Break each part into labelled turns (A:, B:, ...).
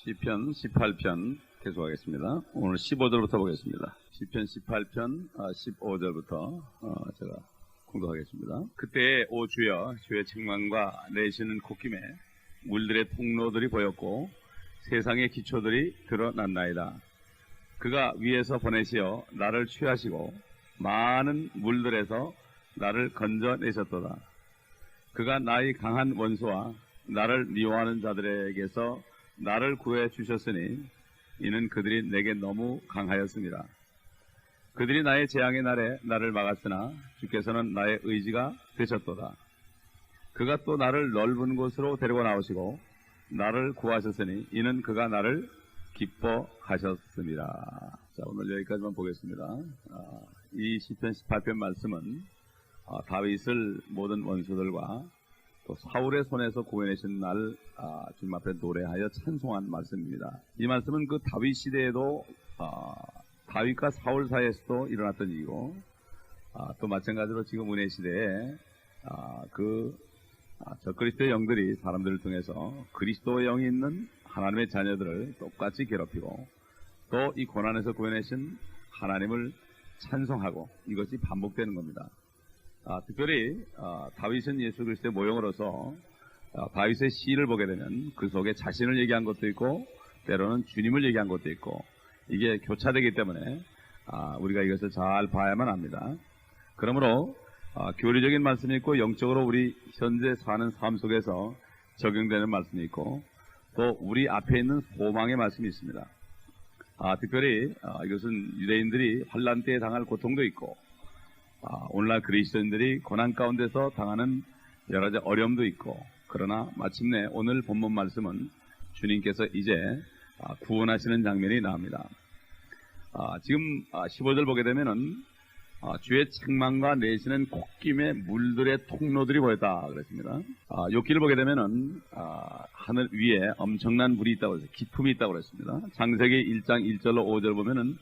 A: 시편 18편 계속하겠습니다. 오늘 15절부터 보겠습니다. 시편 18편 15절부터 제가 공독하겠습니다. 그때 오 주여 주의 책망과 내시는 콧김에 물들의 통로들이 보였고 세상의 기초들이 드러났나이다. 그가 위에서 보내시어 나를 취하시고 많은 물들에서 나를 건져내셨도다. 그가 나의 강한 원수와 나를 미워하는 자들에게서 나를 구해 주셨으니 이는 그들이 내게 너무 강하였습니다. 그들이 나의 재앙의 날에 나를 막았으나 주께서는 나의 의지가 되셨도다. 그가 또 나를 넓은 곳으로 데리고 나오시고 나를 구하셨으니 이는 그가 나를 기뻐하셨습니다. 자, 오늘 여기까지만 보겠습니다. 이 시편 18편 말씀은 다윗을 모든 원수들과 또 사울의 손에서 구해내신 날 주님 앞에 노래하여 찬송한 말씀입니다. 이 말씀은 그 다윗 시대에도 다윗과 사울 사이에서도 일어났던 일이고 또 마찬가지로 지금 은혜 시대에 적그리스도의 영들이 사람들을 통해서 그리스도의 영이 있는 하나님의 자녀들을 똑같이 괴롭히고 또 이 고난에서 구해내신 하나님을 찬송하고 이것이 반복되는 겁니다. 특별히 다윗은 예수 그리스도의 모형으로서 다윗의 시를 보게 되면 그 속에 자신을 얘기한 것도 있고 때로는 주님을 얘기한 것도 있고 이게 교차되기 때문에 우리가 이것을 잘 봐야만 합니다. 그러므로 교리적인 말씀이 있고 영적으로 우리 현재 사는 삶 속에서 적용되는 말씀이 있고 또 우리 앞에 있는 소망의 말씀이 있습니다. 특별히 이것은 유대인들이 환난 때에 당할 고통도 있고 오늘날 그리스도인들이 고난 가운데서 당하는 여러 가지 어려움도 있고 그러나 마침내 오늘 본문 말씀은 주님께서 이제 구원하시는 장면이 나옵니다. 지금 15절 보게 되면은 주의 책망과 내시는 콧김에 물들의 통로들이 보였다 그랬습니다. 욥기를 보게 되면은 하늘 위에 엄청난 물이 있다고 그랬어요. 기품이 있다고 그랬습니다. 창세기 1장 1절로 5절 보면은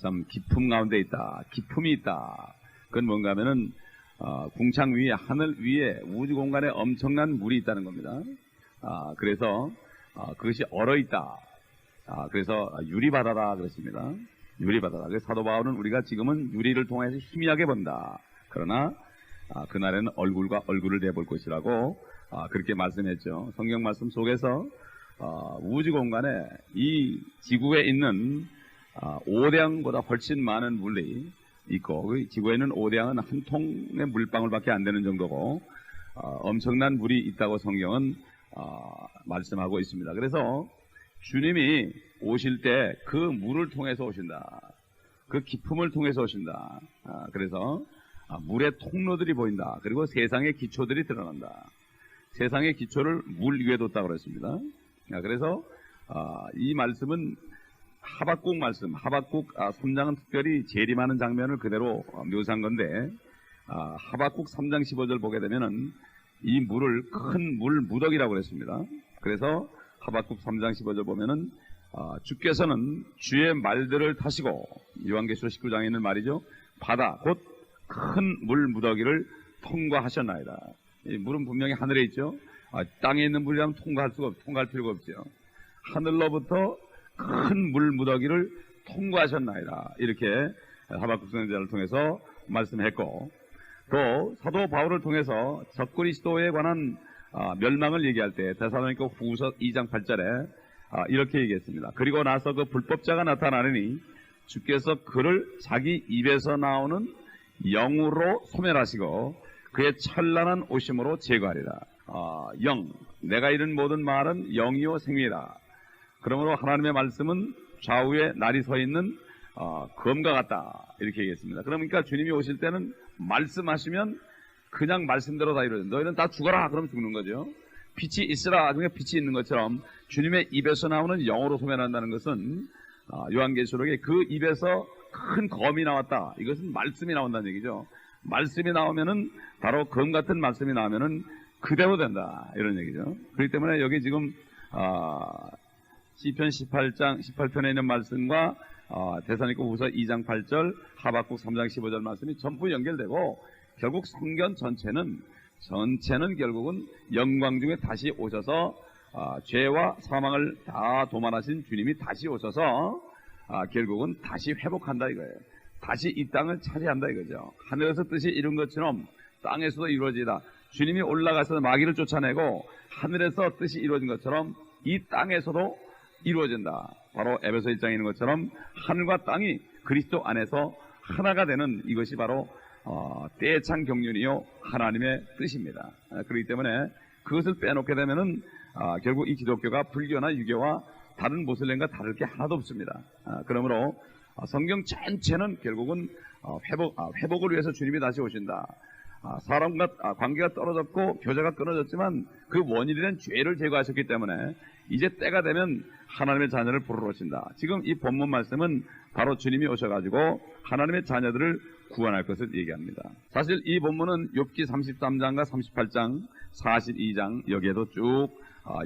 A: 참 기품 가운데 있다. 기품이 있다. 그건 뭔가 하면은 궁창 위에 하늘 위에 우주 공간에 엄청난 물이 있다는 겁니다. 그래서 그것이 얼어있다. 그래서 유리바다다 그랬습니다. 유리바다다. 그래서 사도 바울은 우리가 지금은 유리를 통해서 희미하게 본다. 그러나 그날에는 얼굴과 얼굴을 대볼 것이라고 그렇게 말씀했죠. 성경 말씀 속에서 우주 공간에 이 지구에 있는 5대양보다 훨씬 많은 물이 있고 그 지구에 있는 5대양은 한 통의 물방울밖에 안 되는 정도고 엄청난 물이 있다고 성경은 말씀하고 있습니다. 그래서 주님이 오실 때 그 물을 통해서 오신다. 그 기품을 통해서 오신다. 그래서 물의 통로들이 보인다. 그리고 세상의 기초들이 드러난다. 세상의 기초를 물 위에 뒀다고 그랬습니다. 그래서 이 말씀은 하박국 말씀, 하박국 3장은 특별히 재림하는 장면을 그대로 묘사한 건데 하박국 3장 15절 보게 되면은 이 물을 큰 물 무더기라고 그랬습니다. 그래서 하박국 3장 15절 보면은 주께서는 주의 말들을 타시고 요한계시록 19장에 있는 말이죠. 바다 곧 큰 물 무더기를 통과하셨나이다. 이 물은 분명히 하늘에 있죠. 땅에 있는 물이라면 통과할 필요가 없죠. 하늘로부터 큰 물 무더기를 통과하셨나이다. 이렇게 하박국 선지자를 통해서 말씀했고 또 사도 바울을 통해서 적그리스도에 관한 멸망을 얘기할 때 데살로니가 후서 2장 8절에 이렇게 얘기했습니다. 그리고 나서 그 불법자가 나타나느니 주께서 그를 자기 입에서 나오는 영으로 소멸하시고 그의 찬란한 오심으로 제거하리라. 영, 내가 이른 모든 말은 영이요 생명이라. 그러므로 하나님의 말씀은 좌우에 날이 서 있는 검과 같다. 이렇게 얘기했습니다. 그러니까 주님이 오실 때는 말씀하시면 그냥 말씀대로 다 이루어져. 너희는 다 죽어라. 그러면 죽는 거죠. 빛이 있으라. 중에 빛이 있는 것처럼 주님의 입에서 나오는 영으로 소멸한다는 것은 요한계시록에 그 입에서 큰 검이 나왔다. 이것은 말씀이 나온다는 얘기죠. 말씀이 나오면은 바로 검 같은 말씀이 나오면은 그대로 된다. 이런 얘기죠. 그렇기 때문에 여기 지금 시편 18편에 있는 말씀과 데살로니가 후서 2장 8절, 하박국 3장 15절 말씀이 전부 연결되고 결국 성경 전체는 결국은 영광 중에 다시 오셔서 죄와 사망을 다 도말하신 주님이 다시 오셔서 결국은 다시 회복한다 이거예요. 다시 이 땅을 차지한다 이거죠. 하늘에서 뜻이 이룬 것처럼 땅에서도 이루어지다. 주님이 올라가서 마귀를 쫓아내고 하늘에서 뜻이 이루어진 것처럼 이 땅에서도 이루어진다. 바로 에베소 1장에 있는 것처럼 하늘과 땅이 그리스도 안에서 하나가 되는 이것이 바로 떼창 경륜이요 하나님의 뜻입니다. 그렇기 때문에 그것을 빼놓게 되면은 결국 이 기독교가 불교나 유교와 다른 모슬렘과 다를 게 하나도 없습니다. 그러므로 성경 전체는 결국은 회복을 위해서 주님이 다시 오신다. 사람과 관계가 떨어졌고 교제가 끊어졌지만 그 원인이된 죄를 제거하셨기 때문에 이제 때가 되면 하나님의 자녀를 부르러 오신다. 지금 이 본문 말씀은 바로 주님이 오셔가지고 하나님의 자녀들을 구원할 것을 얘기합니다. 사실 이 본문은 욥기 33장과 38장, 42장 여기에도 쭉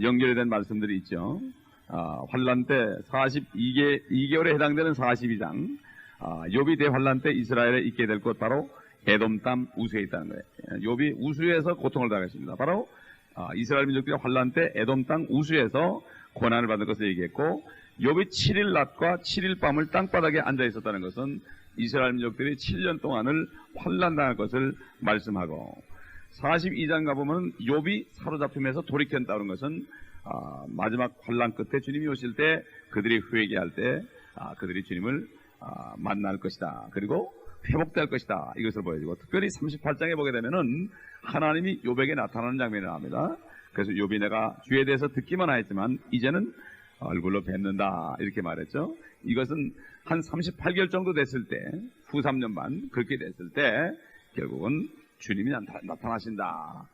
A: 연결이 된 말씀들이 있죠. 환란 때 2개월에 해당되는 42장, 욥이 대환란 때 이스라엘에 있게 될 곳 바로 에돔 땅 우수에 있다는 거예요. 욥이 우수에서 고통을 당했습니다. 바로 이스라엘 민족들이 환란 때 에돔 땅 우수에서 고난을 받는 것을 얘기했고, 욥이 7일 낮과 7일 밤을 땅바닥에 앉아 있었다는 것은 이스라엘 민족들이 7년 동안을 환난당할 것을 말씀하고, 42장 가보면 욥이 사로잡힘에서 돌이켰다는 것은 마지막 환난 끝에 주님이 오실 때 그들이 회개할 때 그들이 주님을 만날 것이다. 그리고 회복될 것이다. 이것을 보여주고, 특별히 38장에 보게 되면은 하나님이 욥에게 나타나는 장면이 나옵니다. 그래서 욥이 내가 주에 대해서 듣기만 하였지만 이제는 얼굴로 뵙는다 이렇게 말했죠. 이것은 한 38개월 정도 됐을 때, 후 3년 반 그렇게 됐을 때 결국은 주님이 나타나신다.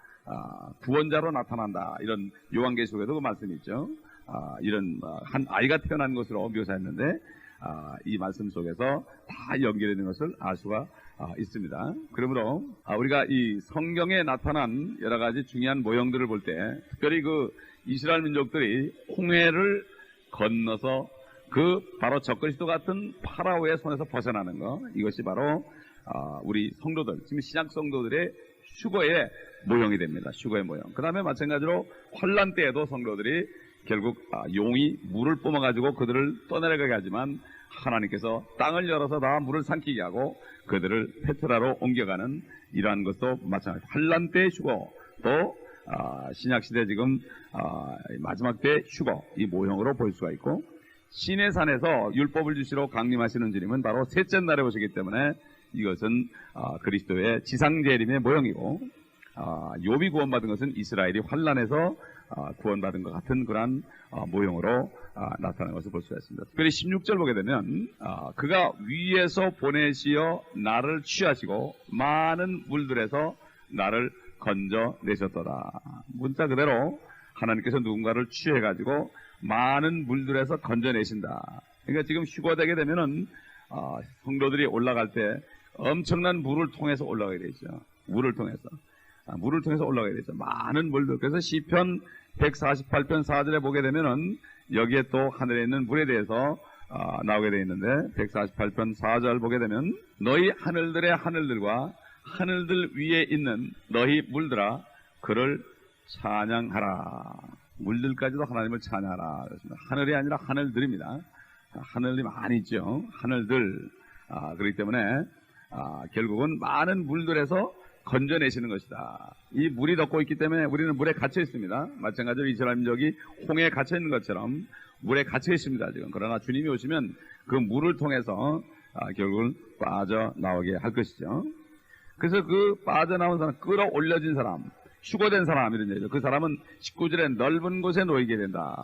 A: 구원자로 나타난다. 이런 요한계시록에도 그 말씀이 있죠. 이런 한 아이가 태어난 것으로 묘사했는데 이 말씀 속에서 다 연결되는 것을 알 수가 있습니다. 그러므로 우리가 이 성경에 나타난 여러 가지 중요한 모형들을 볼 때, 특별히 그 이스라엘 민족들이 홍해를 건너서 그 바로 적그리스도 같은 파라오의 손에서 벗어나는 거, 이것이 바로 우리 성도들, 지금 신약 성도들의 휴거의 모형이 됩니다. 휴거의 모형. 그 다음에 마찬가지로 환란 때에도 성도들이 결국 용이 물을 뿜어가지고 그들을 떠내려가게 하지만 하나님께서 땅을 열어서 다 물을 삼키게 하고 그들을 페트라로 옮겨가는 이러한 것도 마찬가지. 환란 때의 휴거, 또 신약시대 지금 마지막 때의 휴거, 이 모형으로 볼 수가 있고, 시내산에서 율법을 주시러 강림하시는 주님은 바로 셋째 날에 오시기 때문에 이것은 그리스도의 지상재림의 모형이고, 욥이 구원받은 것은 이스라엘이 환란에서 구원받은 것 같은 그러한 모형으로 나타나는 것을 볼 수가 있습니다. 특별히 16절 보게 되면 그가 위에서 보내시어 나를 취하시고 많은 물들에서 나를 건져내셨도다. 문자 그대로 하나님께서 누군가를 취해가지고 많은 물들에서 건져내신다. 그러니까 지금 휴거되게 되면은 성도들이 올라갈 때 엄청난 물을 통해서 올라가게 되죠. 물을 통해서 올라가게 되죠. 많은 물들. 그래서 시편 148편 4절에 보게 되면은 여기에 또 하늘에 있는 물에 대해서 나오게 되어 있는데, 148편 4절 보게 되면 너희 하늘들의 하늘들과 하늘들 위에 있는 너희 물들아 그를 찬양하라. 물들까지도 하나님을 찬양하라. 그렇습니다. 하늘이 아니라 하늘들입니다. 하늘이 많이 있죠. 하늘들. 그렇기 때문에 결국은 많은 물들에서 건져내시는 것이다. 이 물이 덮고 있기 때문에 우리는 물에 갇혀 있습니다. 마찬가지로 이스라엘 민족이 홍해에 갇혀 있는 것처럼 물에 갇혀 있습니다. 지금. 그러나 주님이 오시면 그 물을 통해서 결국은 빠져나오게 할 것이죠. 그래서 그 빠져나온 사람, 끌어올려진 사람, 휴거된 사람, 이런 얘기죠. 그 사람은 19절에 넓은 곳에 놓이게 된다.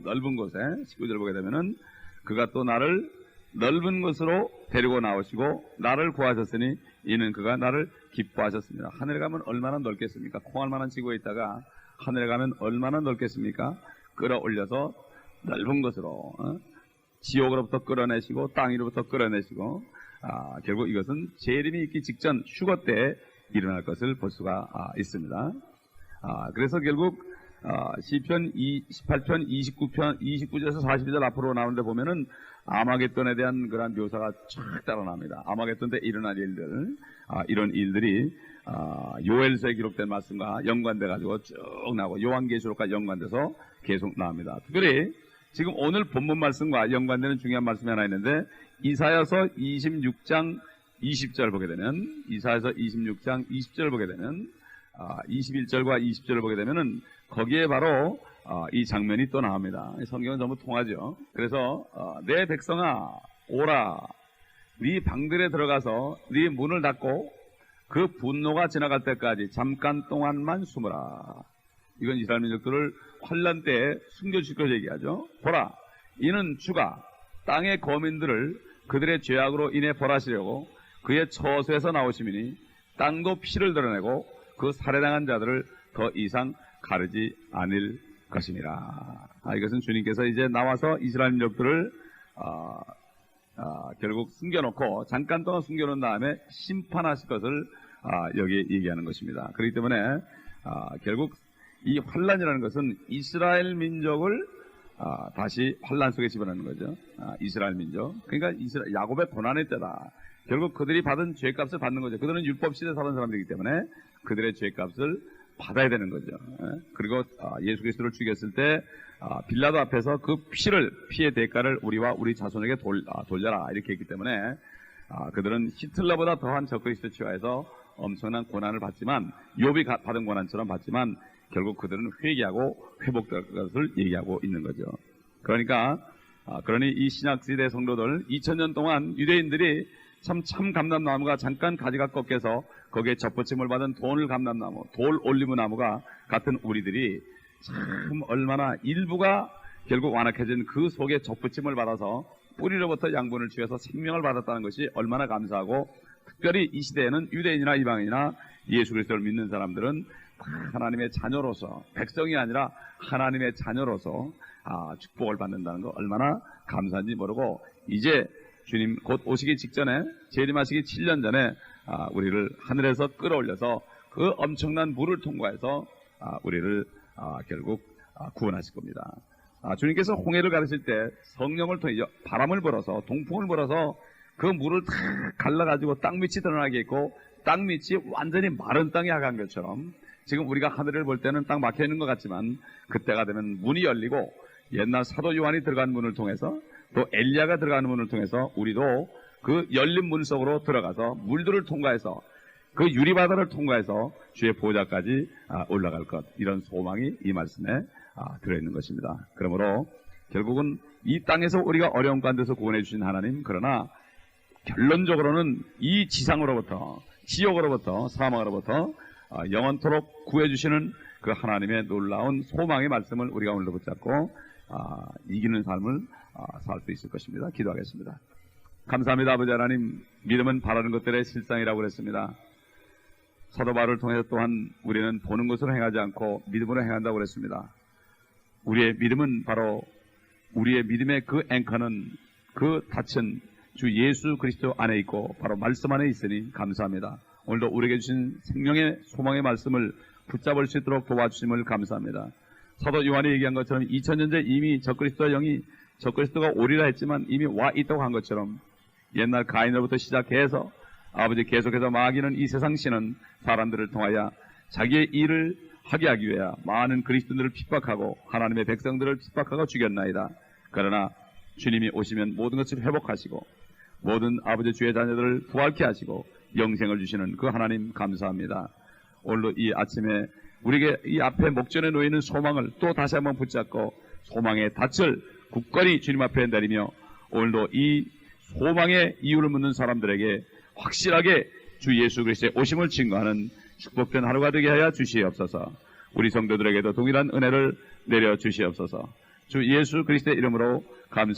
A: 넓은 곳에, 19절 보게 되면은 그가 또 나를 넓은 곳으로 데리고 나오시고 나를 구하셨으니 이는 그가 나를 기뻐하셨습니다. 하늘에 가면 얼마나 넓겠습니까? 콩알만한 지구에 있다가 하늘에 가면 얼마나 넓겠습니까? 끌어올려서 넓은 곳으로, 지옥으로부터 끌어내시고 땅 위로부터 끌어내시고, 결국 이것은 재림이 있기 직전 휴거 때 일어날 것을 볼 수가 있습니다. 그래서 결국 시편 28편 29절에서 42절 앞으로 나오는데 보면은 아마겟돈에 대한 그런 묘사가 쫙 따라 나옵니다. 아마겟돈 때 일어날 일들, 이런 일들이 요엘서에 기록된 말씀과 연관돼 가지고 쭉 나오고 요한계시록과 연관돼서 계속 나옵니다. 특별히 지금 오늘 본문 말씀과 연관되는 중요한 말씀이 하나 있는데 이사야서 26장 20절 보게 되면 이사야서 26장 20절 보게 되면 21절과 20절을 보게 되면은 거기에 바로 이 장면이 또 나옵니다. 성경은 전부 통하죠. 그래서 내 백성아 오라 네 방들에 들어가서 네 문을 닫고 그 분노가 지나갈 때까지 잠깐 동안만 숨으라. 이건 이스라엘 민족들을 환난 때에 숨겨주실 얘기하죠. 보라 이는 주가 땅의 거민들을 그들의 죄악으로 인해 벌하시려고 그의 처소에서 나오심이니 땅도 피를 드러내고 그 살해당한 자들을 더 이상 가르지 않을 것입니다. 이것은 주님께서 이제 나와서 이스라엘 민족들을 결국 숨겨놓고 잠깐 동안 숨겨놓은 다음에 심판하실 것을 여기에 얘기하는 것입니다. 그렇기 때문에 결국 이 환란이라는 것은 이스라엘 민족을 다시 환란 속에 집어넣는 거죠. 이스라엘 민족. 그러니까 야곱의 고난의 때다. 결국 그들이 받은 죄값을 받는 거죠. 그들은 율법 시대에 살던 사람들이기 때문에 그들의 죄값을 받아야 되는 거죠. 그리고 예수 그리스도를 죽였을 때 빌라도 앞에서 그 피의 대가를 우리와 우리 자손에게 돌려라 이렇게 했기 때문에 그들은 히틀러보다 더한 적그리스도 치하에서 엄청난 고난을 받지만 욥이 받은 고난처럼 받지만 결국 그들은 회개하고 회복될 것을 얘기하고 있는 거죠. 그러니까 그러니 이 신약시대 성도들 2000년 동안 유대인들이 참 감람나무가 잠깐 가지가 꺾여서 거기에 접붙임을 받은 돌 감람나무, 돌 올리브나무가 같은 우리들이 참 얼마나 일부가 결국 완악해진 그 속에 접붙임을 받아서 뿌리로부터 양분을 취해서 생명을 받았다는 것이 얼마나 감사하고 특별히 이 시대에는 유대인이나 이방인이나 예수 그리스도를 믿는 사람들은 하나님의 자녀로서 백성이 아니라 하나님의 자녀로서 축복을 받는다는 거 얼마나 감사한지 모르고 이제 주님 곧 오시기 직전에 재림하시기 7년 전에 우리를 하늘에서 끌어올려서 그 엄청난 물을 통과해서 우리를 결국 구원하실 겁니다. 주님께서 홍해를 가르칠 때 성령을 통해 바람을 불어서 동풍을 불어서 그 물을 다 갈라가지고 땅 밑이 드러나게 했고 땅 밑이 완전히 마른 땅이 하간 것처럼 지금 우리가 하늘을 볼 때는 딱 막혀있는 것 같지만 그때가 되면 문이 열리고 옛날 사도 요한이 들어간 문을 통해서 또 엘리야가 들어가는 문을 통해서 우리도 그 열린 문 속으로 들어가서 물들을 통과해서 그 유리바다를 통과해서 주의 보좌까지 올라갈 것 이런 소망이 이 말씀에 들어있는 것입니다. 그러므로 결국은 이 땅에서 우리가 어려운 가운데서 구원해 주신 하나님 그러나 결론적으로는 이 지상으로부터 지옥으로부터 사망으로부터 영원토록 구해주시는 그 하나님의 놀라운 소망의 말씀을 우리가 오늘도 붙잡고 이기는 삶을 살 수 있을 것입니다. 기도하겠습니다. 감사합니다. 아버지 하나님 믿음은 바라는 것들의 실상이라고 그랬습니다. 사도 바울을 통해서 또한 우리는 보는 것으로 행하지 않고 믿음으로 행한다고 그랬습니다. 우리의 믿음은 바로 우리의 믿음의 그 앵커는 그 닻은 주 예수 그리스도 안에 있고 바로 말씀 안에 있으니 감사합니다. 오늘도 우리에게 주신 생명의 소망의 말씀을 붙잡을 수 있도록 도와주심을 감사합니다. 사도 요한이 얘기한 것처럼 2000년 전 이미 적그리스도의 영이 적그리스도가 오리라 했지만 이미 와 있다고 한 것처럼 옛날 가인으로부터 시작해서 아버지 계속해서 마귀는 이 세상 신은 사람들을 통하여 자기의 일을 하게 하기 위해 많은 그리스도인들을 핍박하고 하나님의 백성들을 핍박하고 죽였나이다. 그러나 주님이 오시면 모든 것을 회복하시고 모든 아버지 주의 자녀들을 부활케 하시고 영생을 주시는 그 하나님 감사합니다. 오늘도 이 아침에 우리에게 이 앞에 목전에 놓이는 소망을 또 다시 한번 붙잡고 소망의 닻을 굳건히 주님 앞에 내리며 오늘도 이 소망의 이유를 묻는 사람들에게 확실하게 주 예수 그리스도의 오심을 증거하는 축복된 하루가 되게 하여 주시옵소서. 우리 성도들에게도 동일한 은혜를 내려 주시옵소서. 주 예수 그리스도의 이름으로 감사